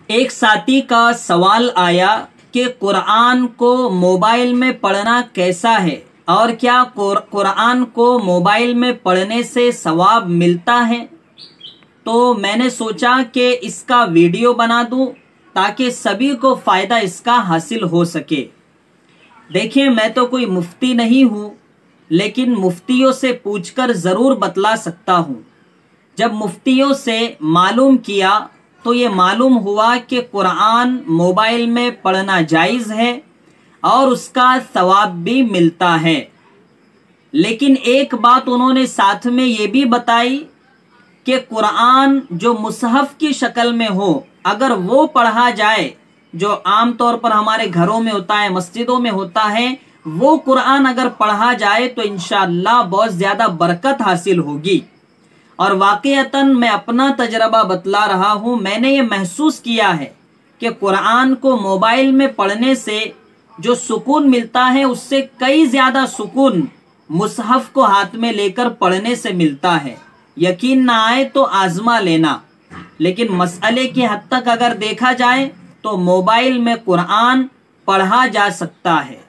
एक साथी का सवाल आया कि कुरान को मोबाइल में पढ़ना कैसा है और क्या कुरान को मोबाइल में पढ़ने से सवाब मिलता है। तो मैंने सोचा कि इसका वीडियो बना दूं ताकि सभी को फ़ायदा इसका हासिल हो सके। देखिए, मैं तो कोई मुफ्ती नहीं हूँ, लेकिन मुफ्तियों से पूछकर ज़रूर बतला सकता हूँ। जब मुफ्तियों से मालूम किया तो ये मालूम हुआ कि कुरान मोबाइल में पढ़ना जायज़ है और उसका सवाब भी मिलता है। लेकिन एक बात उन्होंने साथ में ये भी बताई कि कुरान जो मुसहफ की शक्ल में हो, अगर वो पढ़ा जाए, जो आम तौर पर हमारे घरों में होता है, मस्जिदों में होता है, वो कुरान अगर पढ़ा जाए तो इंशाअल्लाह बहुत ज़्यादा बरकत हासिल होगी। और वाक़ईतन मैं अपना तजर्बा बतला रहा हूँ, मैंने ये महसूस किया है कि कुरान को मोबाइल में पढ़ने से जो सुकून मिलता है उससे कई ज़्यादा सुकून मुसहफ को हाथ में लेकर पढ़ने से मिलता है। यकीन ना आए तो आजमा लेना। लेकिन मसले की हद तक अगर देखा जाए तो मोबाइल में कुरान पढ़ा जा सकता है।